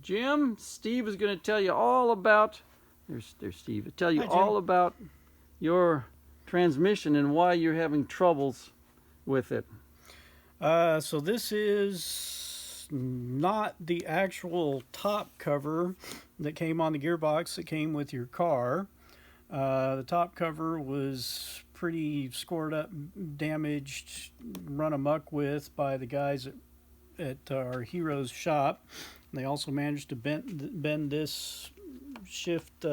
Jim, Steve is going to tell you all about. There's Steve. Tell you Hi, all about your transmission and why you're having troubles with it. So this is not the actual top cover that came on the gearbox that came with your car. The top cover was pretty scored up, damaged, run amok with by the guys at our Heroes shop. They also managed to bend this shift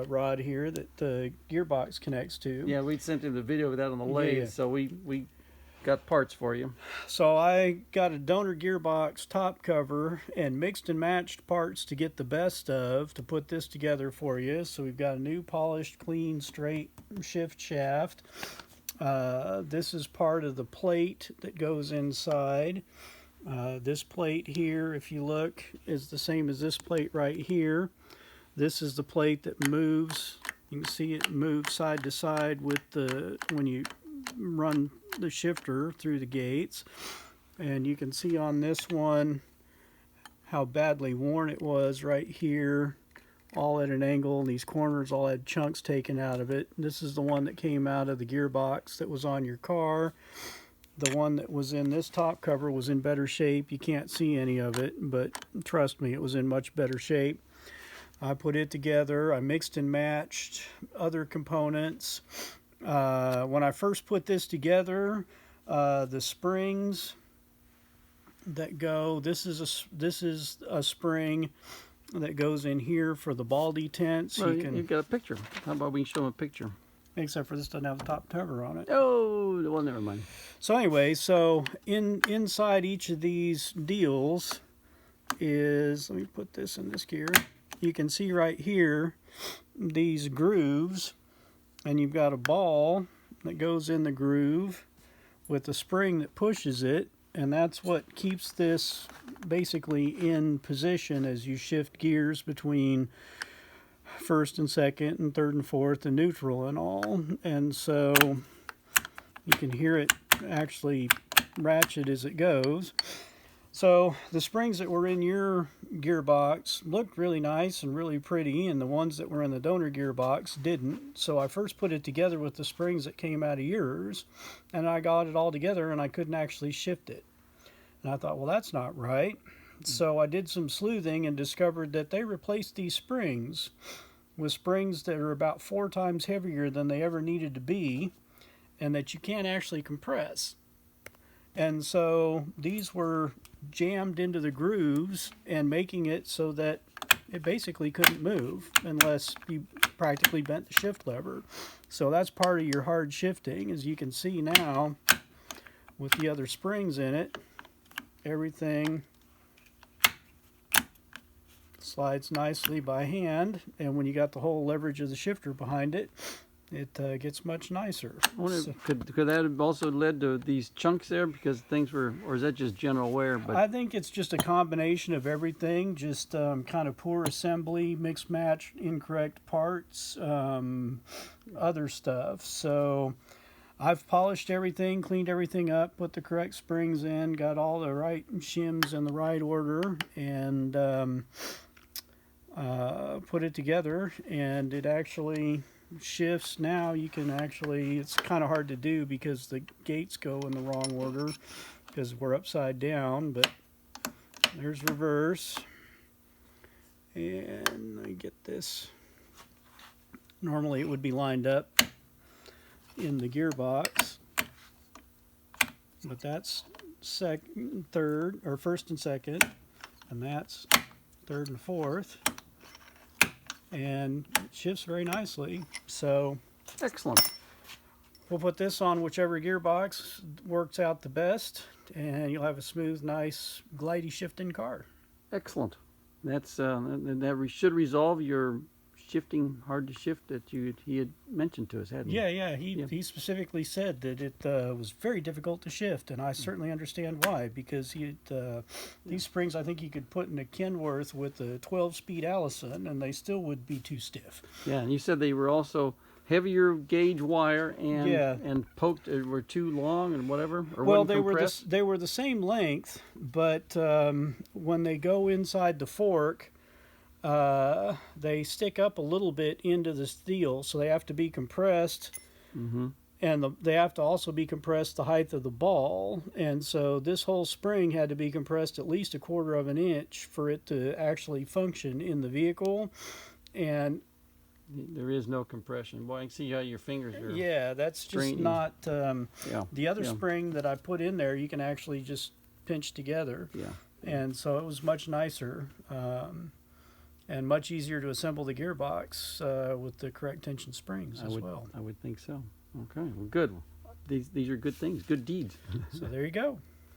rod here that the gearbox connects to. Yeah, we sent him the video of that on the lathe, so we got parts for you. So I got a donor gearbox top cover and mixed and matched parts to get the best of to put this together for you. So we've got a new polished, clean, straight shift shaft. This is part of the plate that goes inside. This plate here, if you look, is the same as this plate right here. This is the plate that moves. You can see it moves side to side with when you run the shifter through the gates. And you can see on this one how badly worn it was right here, all at an angle, and these corners all had chunks taken out of it. This is the one that came out of the gearbox that was on your car. The one that was in this top cover was in better shape. You can't see any of it, but trust me, it was in much better shape. I put it together. I mixed and matched other components. When I first put this together, the springs that go, this is a spring that goes in here for the ball detents. Well, you've got a picture. How about we show him a picture? Except for this doesn't have the top cover on it. Oh, well, never mind. So anyway, so inside each of these deals is, let me put this in this gear. You can see right here these grooves, and you've got a ball that goes in the groove with a spring that pushes it, and that's what keeps this basically in position as you shift gears between first and second and third and fourth and neutral and all. And so you can hear it actually ratchet as it goes. So the springs that were in your gearbox looked really nice and really pretty, and the ones that were in the donor gearbox didn't. So I first put it together with the springs that came out of yours, and I got it all together and I couldn't actually shift it. And I thought, well, that's not right. So I did some sleuthing and discovered that they replaced these springs with springs that are about 4 times heavier than they ever needed to be, and that you can't actually compress. And so these were jammed into the grooves and making it so that it basically couldn't move unless you practically bent the shift lever. So that's part of your hard shifting. As you can see now with the other springs in it, everything slides nicely by hand, and when you got the whole leverage of the shifter behind it, it gets much nicer. Could that have also led to these chunks there because things were, or is that just general wear? But I think it's just a combination of everything, just kind of poor assembly, mix match, incorrect parts, other stuff. So I've polished everything, cleaned everything up, put the correct springs in, got all the right shims in the right order, and put it together, and it actually shifts. Now you can actually, it's kind of hard to do because the gates go in the wrong order because we're upside down, but there's reverse. And let me get this. Normally it would be lined up in the gearbox, but that's third or first and second, and that's third and fourth, and it shifts very nicely. So excellent. we'll put this on whichever gearbox works out the best, and you'll have a smooth, nice, glidey shifting car. Excellent. That's that should resolve your shifting, hard to shift that he had mentioned to us, hadn't he? Yeah. He specifically said that it was very difficult to shift, and I certainly understand why, because these springs I think you could put in a Kenworth with a 12-speed Allison, and they still would be too stiff. Yeah, and you said they were also heavier gauge wire and Yeah. and poked were too long and whatever, or Well, wasn't compressed? they were the same length, but when they go inside the fork, they stick up a little bit into the steel, so they have to be compressed, Mm-hmm. and they have to also be compressed the height of the ball. And so this whole spring had to be compressed at least 1/4 of an inch for it to actually function in the vehicle. And There is no compression. Boy, I can see how your fingers are. yeah, that's just straining. not Yeah. the other Yeah. spring that I put in there. You can actually just pinch together. Yeah. And so it was much nicer and much easier to assemble the gearbox with the correct tension springs as well. I would think so. Okay. Well, good. These are good things. Good deeds. So there you go.